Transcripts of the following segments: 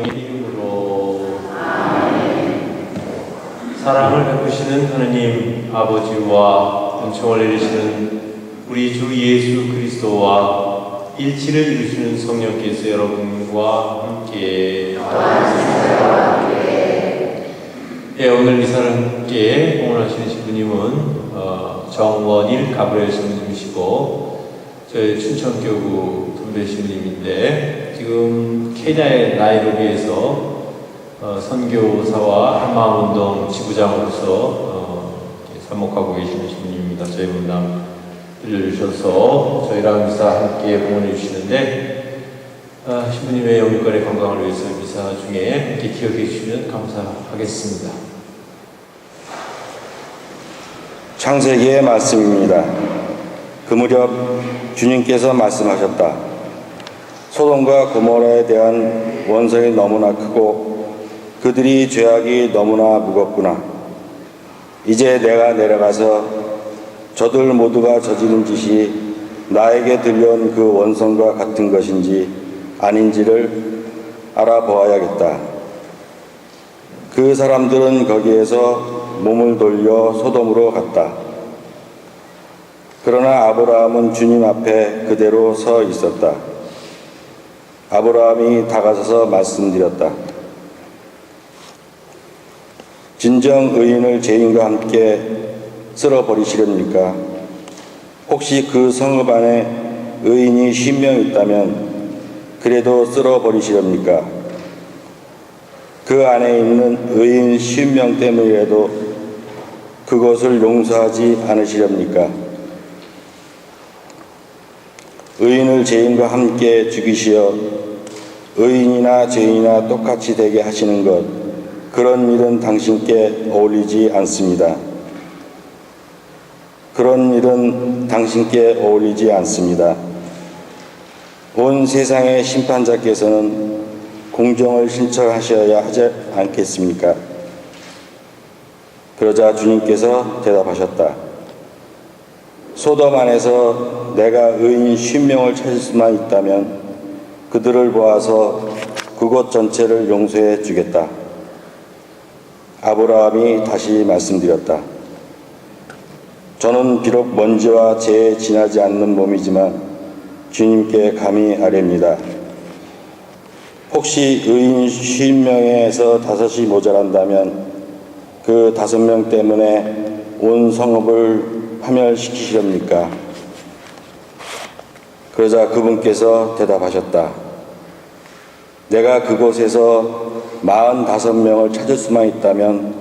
이름으로 사랑을 베푸시는 하느님 아버지와 은총을 내리시는 우리 주 예수 그리스도와 일치를 이루시는 성령께서 여러분과 함께 오늘 미사를 함께 봉헌하시는 신부님은 정원일 가브리엘 신부님이시고 저희 춘천교구 분배 신부님인데 지금 케냐의 나이로비에서 선교사와 한마음운동 지부장으로서 사목하고 계시는 신부님입니다. 저희 분당 들려주셔서 저희랑 미사 함께 봉헌해 주시는데 신부님의 영육간의 건강을 위해서 미사 중에 함께 기억해 주시면 감사하겠습니다. 창세기의 말씀입니다. 그 무렵 주님께서 말씀하셨다. 소돔과 고모라에 대한 원성이 너무나 크고 그들이 죄악이 너무나 무겁구나. 이제 내가 내려가서 저들 모두가 저지른 짓이 나에게 들려온 그 원성과 같은 것인지 아닌지를 알아보아야겠다. 그 사람들은 거기에서 몸을 돌려 소돔으로 갔다. 그러나 아브라함은 주님 앞에 그대로 서 있었다. 아브라함이 다가서서 말씀드렸다. 진정 의인을 죄인과 함께 쓸어버리시렵니까? 혹시 그 성읍 안에 의인이 50명 있다면 그래도 쓸어버리시렵니까? 그 안에 있는 의인 50명 때문이라도 그것을 용서하지 않으시렵니까? 의인을 죄인과 함께 죽이시어 의인이나 죄인이나 똑같이 되게 하시는 것, 그런 일은 당신께 어울리지 않습니다. 그런 일은 당신께 어울리지 않습니다. 온 세상의 심판자께서는 공정을 신청하셔야 하지 않겠습니까? 그러자 주님께서 대답하셨다. 소돔 안에서 내가 의인 50명을 찾을 수만 있다면 그들을 보아서 그곳 전체를 용서해 주겠다. 아브라함이 다시 말씀드렸다. 저는 비록 먼지와 재에 지나지 않는 몸이지만 주님께 감히 아뢰입니다. 혹시 의인 50명에서 5이 모자란다면 그 5명 때문에 온 성읍을 파멸시키시렵니까? 그러자 그분께서 대답하셨다. 내가 그곳에서 45명을 찾을 수만 있다면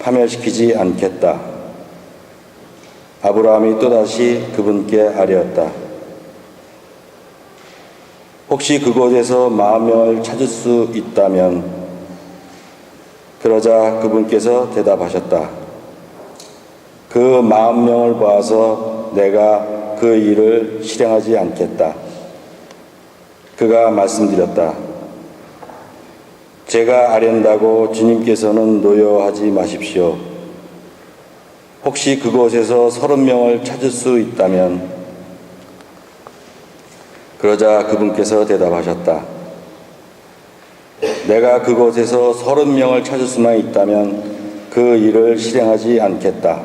파멸시키지 않겠다. 아브라함이 또다시 그분께 아뢰었다. 혹시 그곳에서 40명을 찾을 수 있다면? 그러자 그분께서 대답하셨다. 그 40명을 보아서 내가 그 일을 실행하지 않겠다. 그가 말씀드렸다. 제가 아련다고 주님께서는 노여하지 마십시오. 혹시 그곳에서 30명을 찾을 수 있다면? 그러자 그분께서 대답하셨다. 내가 그곳에서 30명을 찾을 수만 있다면 그 일을 실행하지 않겠다.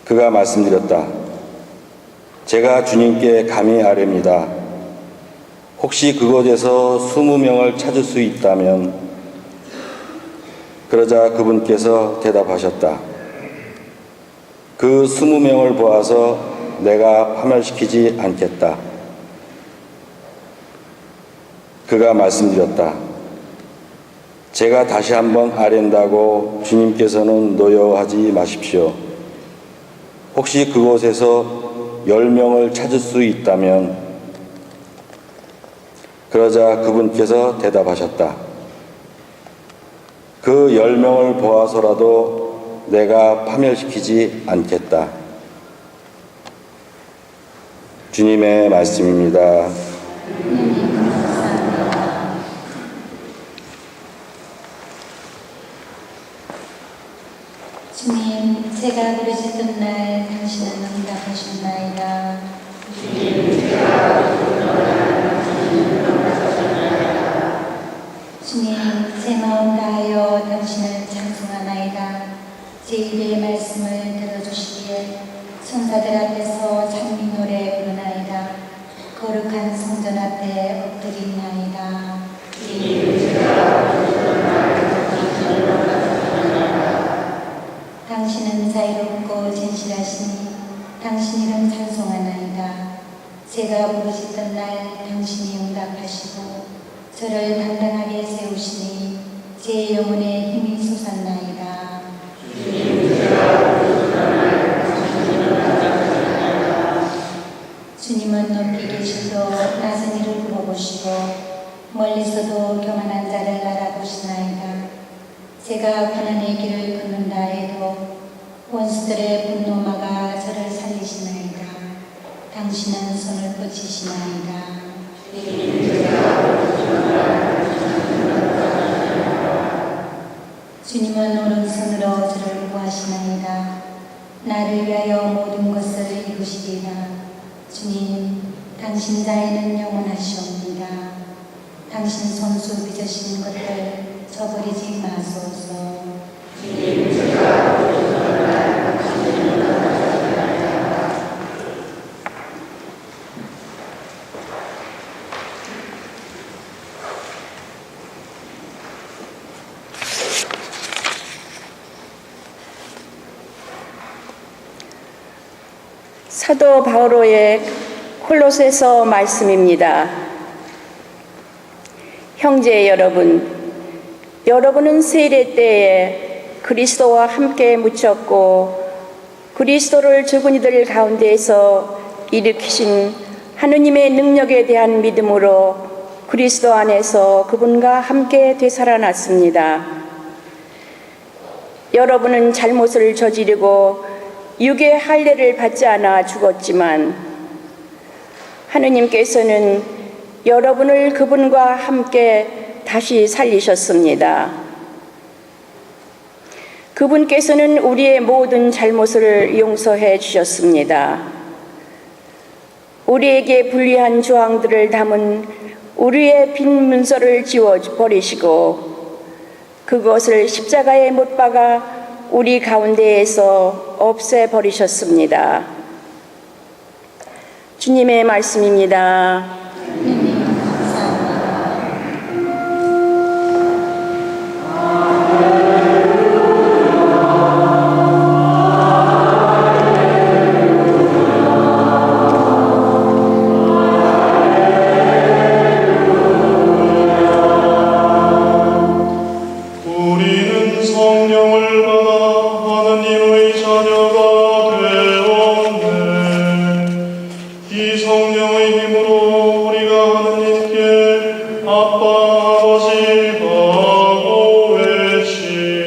그가 말씀드렸다. 제가 주님께 감히 아뢰입니다. 혹시 그곳에서 20명을 찾을 수 있다면? 그러자 그분께서 대답하셨다. 그 20명을 보아서 내가 파멸시키지 않겠다. 그가 말씀드렸다. 제가 다시 한번 아뢰다고 주님께서는 노여하지 마십시오. 혹시 그곳에서 10명을 찾을 수 있다면? 그러자 그분께서 대답하셨다. 그 10명을 보아서라도 내가 파멸시키지 않겠다. 주님의 말씀입니다. 주님, 제가 부르짖던 날 당신은 응답하셨나이다. 주님, 제가 부르짖던 날 당신은 응답하셨나이다. 거룩한 성전 앞에 엎드리나이다. 당신은 자유롭고 진실하시니 당신 이름 찬송하나이다. 제가 부르짖던 날 당신이 응답하시고 저를 당당하게 세우시니 제 영혼에 힘이 솟았나이다. 주님은 높이 계시도 낮은 이를 물어보시고 멀리서도 교만한 자를 알아보시나이다. 제가 고난의 길을 걷는다 해도 원수들의 분노마가 저를 살리시나이다. 당신은 손을 뻗치시나이다. 주님은 오른손으로 저를 구하시나이다. 나를 위하여 모든 것을 이루시리라. 주님, 당신 자애는 영원하시옵니다. 당신 손수 빚으신 것들 저버리지 마소서. 사도 바오로의 콜로새서 말씀입니다. 형제 여러분, 여러분은 세례 때에 그리스도와 함께 묻혔고 그리스도를 죽은 이들 가운데에서 일으키신 하느님의 능력에 대한 믿음으로 그리스도 안에서 그분과 함께 되살아났습니다. 여러분은 잘못을 저지르고 육의 할례를 받지 않아 죽었지만 하느님께서는 여러분을 그분과 함께 다시 살리셨습니다. 그분께서는 우리의 모든 잘못을 용서해 주셨습니다. 우리에게 불리한 조항들을 담은 우리의 빈 문서를 지워버리시고 그것을 십자가에 못 박아 우리 가운데에서 없애버리셨습니다. 주님의 말씀입니다. 우리는 성령을 받아 하느님의 자녀가 되었네. 이 성령의 힘으로 우리가 하느님께 아빠 아버지 하고 외치네.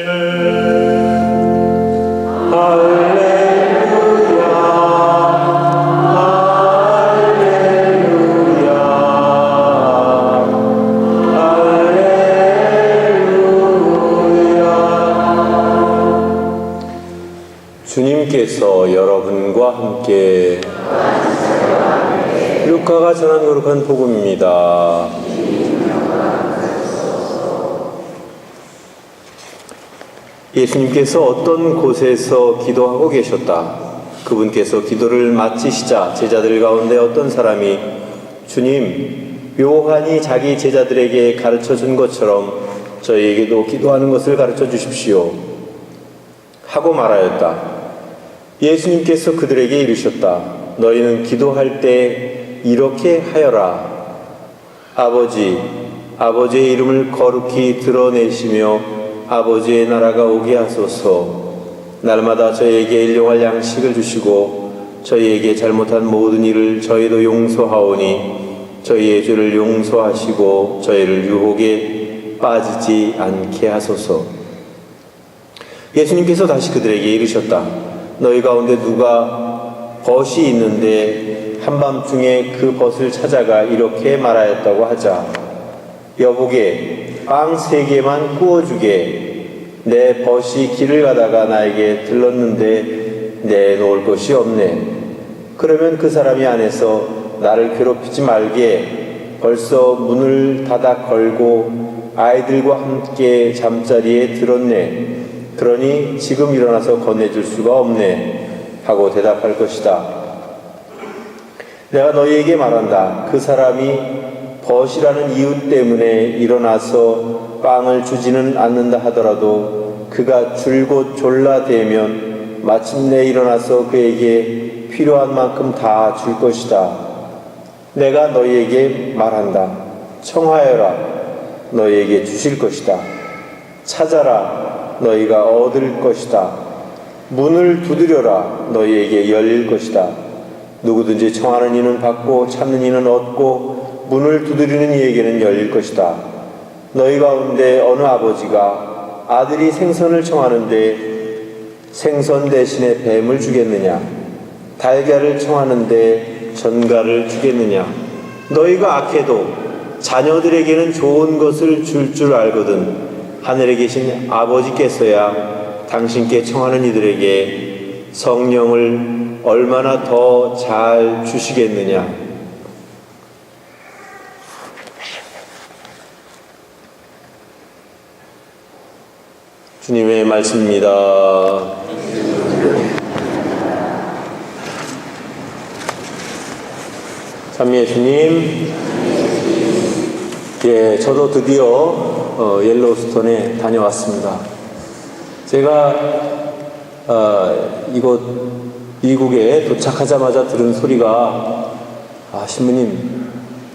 주님께서 여러분과 함께 루카가 전한 거룩한 복음입니다. 예수님께서 어떤 곳에서 기도하고 계셨다. 그분께서 기도를 마치시자 제자들 가운데 어떤 사람이 주님, 요한이 자기 제자들에게 가르쳐 준 것처럼 저희에게도 기도하는 것을 가르쳐 주십시오 하고 말하였다. 예수님께서 그들에게 이르셨다. 너희는 기도할 때 이렇게 하여라. 아버지의 이름을 거룩히 드러내시며 아버지의 나라가 오게 하소서. 날마다 저희에게 일용할 양식을 주시고 저희에게 잘못한 모든 일을 저희도 용서하오니 저희의 죄를 용서하시고 저희를 유혹에 빠지지 않게 하소서. 예수님께서 다시 그들에게 이르셨다. 너희 가운데 누가 벗이 있는데 한밤중에 그 벗을 찾아가 이렇게 말하였다고 하자. 여보게, 빵 3개만 구워주게. 내 벗이 길을 가다가 나에게 들렀는데 내놓을 것이 없네. 그러면 그 사람이 안에서 나를 괴롭히지 말게 벌써 문을 닫아 걸고 아이들과 함께 잠자리에 들었네. 그러니 지금 일어나서 건네줄 수가 없네 하고 대답할 것이다. 내가 너희에게 말한다. 그 사람이 벗이라는 이유 때문에 일어나서 빵을 주지는 않는다 하더라도 그가 줄곧 졸라대면 마침내 일어나서 그에게 필요한 만큼 다 줄 것이다. 내가 너희에게 말한다. 청하여라. 너희에게 주실 것이다. 찾아라. 너희가 얻을 것이다. 문을 두드려라. 너희에게 열릴 것이다. 누구든지 청하는 이는 받고 찾는 이는 얻고 문을 두드리는 이에게는 열릴 것이다. 너희 가운데 어느 아버지가 아들이 생선을 청하는데 생선 대신에 뱀을 주겠느냐? 달걀을 청하는데 전갈을 주겠느냐? 너희가 악해도 자녀들에게는 좋은 것을 줄 줄 알거든 하늘에 계신 아버지께서야 당신께 청하는 이들에게 성령을 얼마나 더 잘 주시겠느냐? 주님의 말씀입니다. 찬미의 주님, 예, 저도 드디어 옐로우스톤에 다녀왔습니다. 제가 이곳 미국에 도착하자마자 들은 소리가 신부님,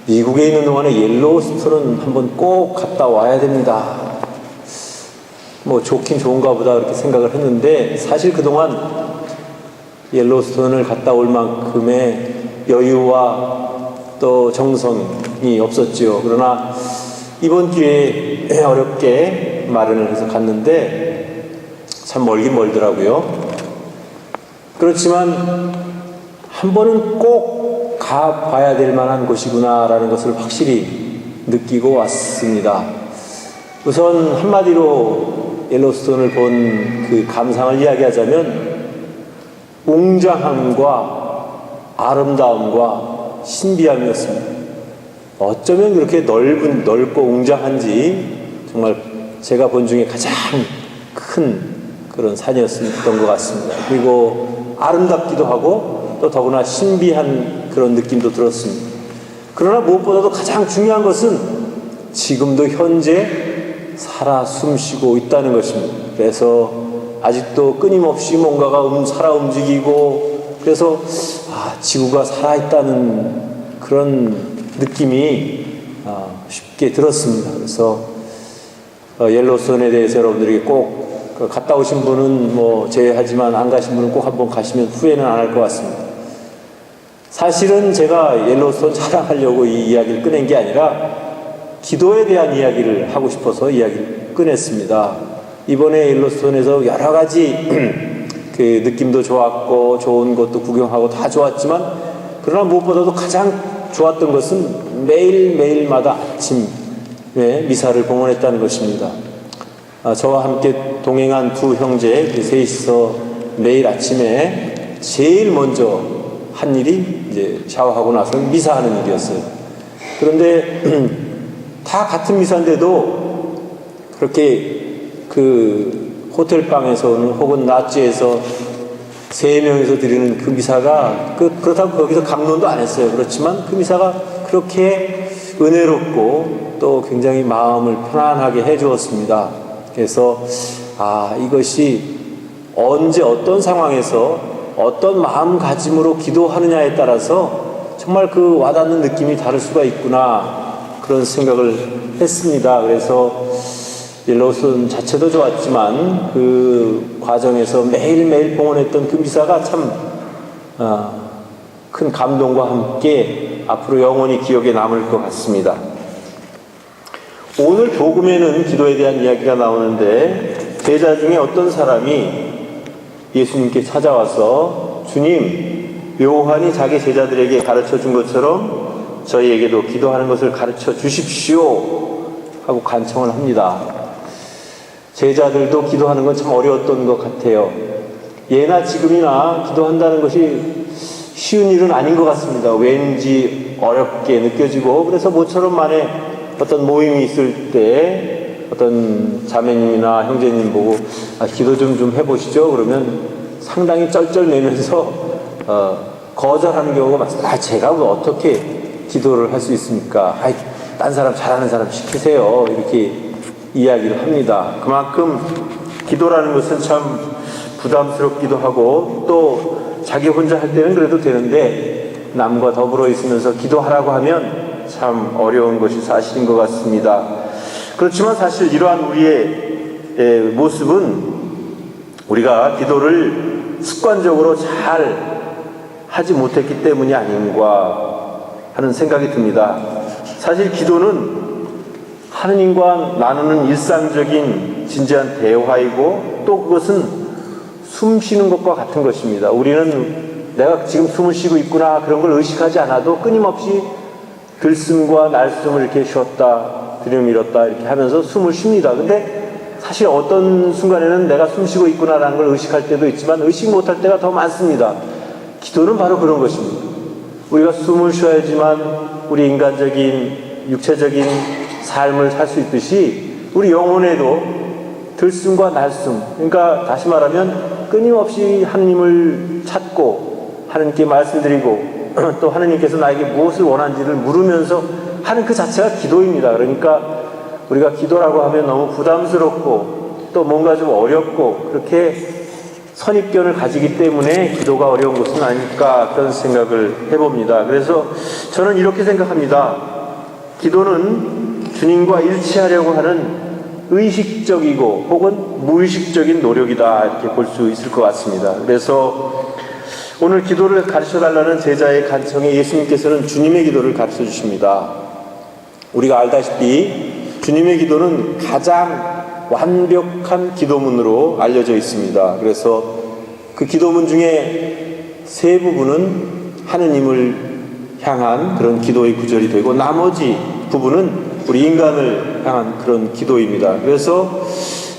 미국에 있는 동안에 옐로우스톤은 한번 꼭 갔다 와야 됩니다. 뭐 좋긴 좋은가 보다 그렇게 생각을 했는데 사실 그동안 옐로우스톤을 갔다 올 만큼의 여유와 또 정성이 없었지요. 그러나 이번 기회에 어렵게 마련을 해서 갔는데 참 멀긴 멀더라고요. 그렇지만 한 번은 꼭 가봐야 될 만한 곳이구나라는 것을 확실히 느끼고 왔습니다. 우선 한마디로 옐로우스톤을 본 그 감상을 이야기하자면 웅장함과 아름다움과 신비함이었습니다. 어쩌면 그렇게 넓고 웅장한지 정말 제가 본 중에 가장 큰 그런 산이었던 것 같습니다. 그리고 아름답기도 하고 또 더구나 신비한 그런 느낌도 들었습니다. 그러나 무엇보다도 가장 중요한 것은 지금도 현재 살아 숨쉬고 있다는 것입니다. 그래서 아직도 끊임없이 뭔가가 살아 움직이고 그래서 지구가 살아있다는 그런 느낌이 쉽게 들었습니다. 그래서 옐로우스톤에 대해서 여러분들에게 꼭 갔다 오신 분은 뭐 제외하지만 안 가신 분은 꼭 한번 가시면 후회는 안 할 것 같습니다. 사실은 제가 옐로우스톤 자랑하려고 이 이야기를 꺼낸 게 아니라 기도에 대한 이야기를 하고 싶어서 이야기를 꺼냈습니다. 이번에 옐로우스톤에서 여러 가지 그 느낌도 좋았고 좋은 것도 구경하고 다 좋았지만 그러나 무엇보다도 가장 좋았던 것은 매일매일마다 아침에 미사를 봉헌했다는 것입니다. 저와 함께 동행한 두 형제 셋이서 매일 아침에 제일 먼저 한 일이 이제 샤워하고 나서 미사하는 일이었어요. 그런데 다 같은 미사인데도 그렇게 그 호텔방에서는 혹은 나치에서 3명이서 드리는 그 미사가 그렇다고 거기서 강론도 안 했어요. 그렇지만 그 미사가 그렇게 은혜롭고 또 굉장히 마음을 편안하게 해주었습니다. 그래서 이것이 언제 어떤 상황에서 어떤 마음가짐으로 기도하느냐에 따라서 정말 그 와닿는 느낌이 다를 수가 있구나 그런 생각을 했습니다. 그래서 옐로우스톤 자체도 좋았지만 그 과정에서 매일매일 봉헌했던 그 미사가 참 큰 감동과 함께 앞으로 영원히 기억에 남을 것 같습니다. 오늘 복음에는 기도에 대한 이야기가 나오는데 제자 중에 어떤 사람이 예수님께 찾아와서 주님, 요한이 자기 제자들에게 가르쳐 준 것처럼 저희에게도 기도하는 것을 가르쳐 주십시오 하고 간청을 합니다. 제자들도 기도하는 건 참 어려웠던 것 같아요. 예나 지금이나 기도한다는 것이 쉬운 일은 아닌 것 같습니다. 왠지 어렵게 느껴지고 그래서 모처럼 만에 어떤 모임이 있을 때 어떤 자매님이나 형제님 보고 기도 좀 해보시죠. 그러면 상당히 쩔쩔매면서 거절하는 경우가 많습니다. 제가 뭐 어떻게 기도를 할 수 있습니까? 딴 사람 잘하는 사람 시키세요. 이렇게 이야기를 합니다. 그만큼 기도라는 것은 참 부담스럽기도 하고 또 자기 혼자 할 때는 그래도 되는데 남과 더불어 있으면서 기도하라고 하면 참 어려운 것이 사실인 것 같습니다. 그렇지만 사실 이러한 우리의 모습은 우리가 기도를 습관적으로 잘 하지 못했기 때문이 아닌가 하는 생각이 듭니다. 사실 기도는 하느님과 나누는 일상적인 진지한 대화이고 또 그것은 숨 쉬는 것과 같은 것입니다. 우리는 내가 지금 숨을 쉬고 있구나 그런 걸 의식하지 않아도 끊임없이 들숨과 날숨을 이렇게 쉬었다 들이밀었다 이렇게 하면서 숨을 쉽니다. 근데 사실 어떤 순간에는 내가 숨 쉬고 있구나라는 걸 의식할 때도 있지만 의식 못할 때가 더 많습니다. 기도는 바로 그런 것입니다. 우리가 숨을 쉬어야지만 우리 인간적인 육체적인 삶을 살 수 있듯이 우리 영혼에도 들숨과 날숨, 그러니까 다시 말하면 끊임없이 하느님을 찾고 하느님께 말씀드리고 또 하느님께서 나에게 무엇을 원하는지를 물으면서 하는 그 자체가 기도입니다. 그러니까 우리가 기도라고 하면 너무 부담스럽고 또 뭔가 좀 어렵고 그렇게 선입견을 가지기 때문에 기도가 어려운 것은 아닐까 그런 생각을 해봅니다. 그래서 저는 이렇게 생각합니다. 기도는 주님과 일치하려고 하는 의식적이고 혹은 무의식적인 노력이다 이렇게 볼 수 있을 것 같습니다. 그래서 오늘 기도를 가르쳐달라는 제자의 간청에 예수님께서는 주님의 기도를 가르쳐 주십니다. 우리가 알다시피 주님의 기도는 가장 완벽한 기도문으로 알려져 있습니다. 그래서 그 기도문 중에 세 부분은 하느님을 향한 그런 기도의 구절이 되고 나머지 부분은 우리 인간을 향한 그런 기도입니다. 그래서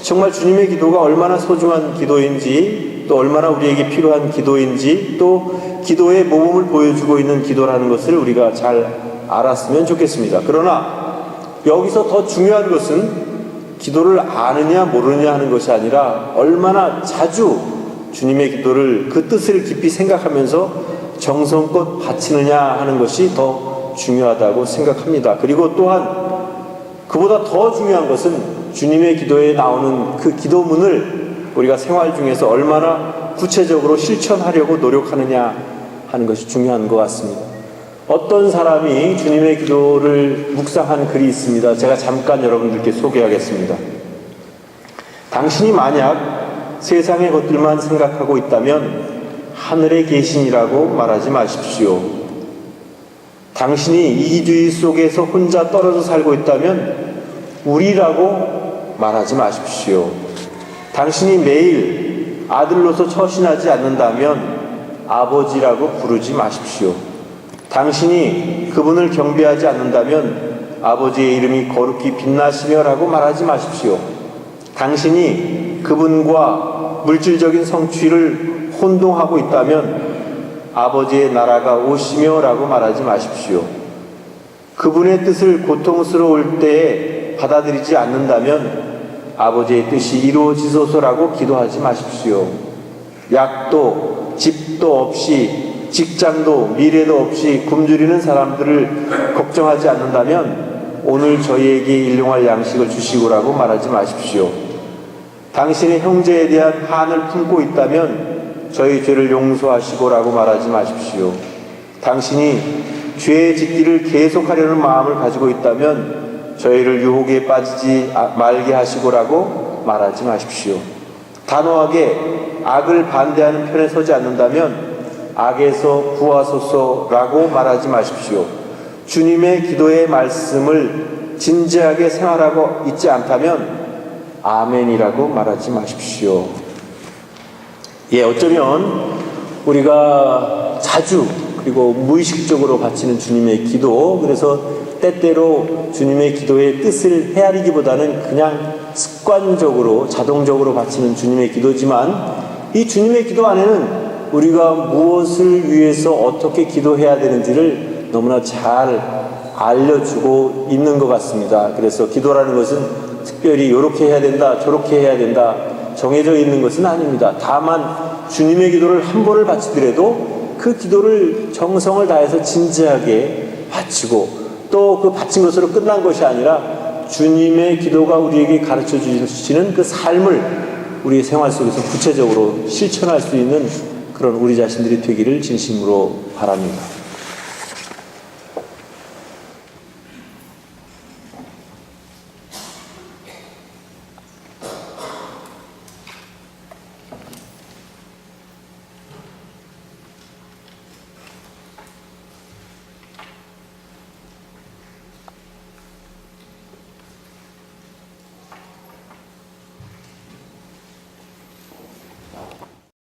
정말 주님의 기도가 얼마나 소중한 기도인지 또 얼마나 우리에게 필요한 기도인지 또 기도의 모범을 보여주고 있는 기도라는 것을 우리가 잘 알았으면 좋겠습니다. 그러나 여기서 더 중요한 것은 기도를 아느냐 모르느냐 하는 것이 아니라 얼마나 자주 주님의 기도를 그 뜻을 깊이 생각하면서 정성껏 바치느냐 하는 것이 더 중요하다고 생각합니다. 그리고 또한 그보다 더 중요한 것은 주님의 기도에 나오는 그 기도문을 우리가 생활 중에서 얼마나 구체적으로 실천하려고 노력하느냐 하는 것이 중요한 것 같습니다. 어떤 사람이 주님의 기도를 묵상한 글이 있습니다. 제가 잠깐 여러분들께 소개하겠습니다. 당신이 만약 세상의 것들만 생각하고 있다면 하늘에 계신이라고 말하지 마십시오. 당신이 이기주의 속에서 혼자 떨어져 살고 있다면 우리라고 말하지 마십시오. 당신이 매일 아들로서 처신하지 않는다면 아버지라고 부르지 마십시오. 당신이 그분을 경배하지 않는다면 아버지의 이름이 거룩히 빛나시며라고 말하지 마십시오. 당신이 그분과 물질적인 성취를 혼동하고 있다면 아버지의 나라가 오시며라고 말하지 마십시오. 그분의 뜻을 고통스러울 때에 받아들이지 않는다면 아버지의 뜻이 이루어지소서라고 기도하지 마십시오. 약도 집도 없이 직장도 미래도 없이 굶주리는 사람들을 걱정하지 않는다면 오늘 저희에게 일용할 양식을 주시고라고 말하지 마십시오. 당신의 형제에 대한 한을 품고 있다면 저희 죄를 용서하시고라고 말하지 마십시오. 당신이 죄의 짓기를 계속하려는 마음을 가지고 있다면 저희를 유혹에 빠지지 말게 하시고라고 말하지 마십시오. 단호하게 악을 반대하는 편에 서지 않는다면 악에서 구하소서라고 말하지 마십시오. 주님의 기도의 말씀을 진지하게 생활하고 있지 않다면 아멘이라고 말하지 마십시오. 어쩌면 우리가 자주 그리고 무의식적으로 바치는 주님의 기도, 그래서 때때로 주님의 기도의 뜻을 헤아리기보다는 그냥 습관적으로 자동적으로 바치는 주님의 기도지만 이 주님의 기도 안에는 우리가 무엇을 위해서 어떻게 기도해야 되는지를 너무나 잘 알려주고 있는 것 같습니다. 그래서 기도라는 것은 특별히 이렇게 해야 된다, 저렇게 해야 된다 정해져 있는 것은 아닙니다. 다만 주님의 기도를 한 번을 바치더라도 그 기도를 정성을 다해서 진지하게 바치고 또 그 바친 것으로 끝난 것이 아니라 주님의 기도가 우리에게 가르쳐 주시는 그 삶을 우리의 생활 속에서 구체적으로 실천할 수 있는 그런 우리 자신들이 되기를 진심으로 바랍니다.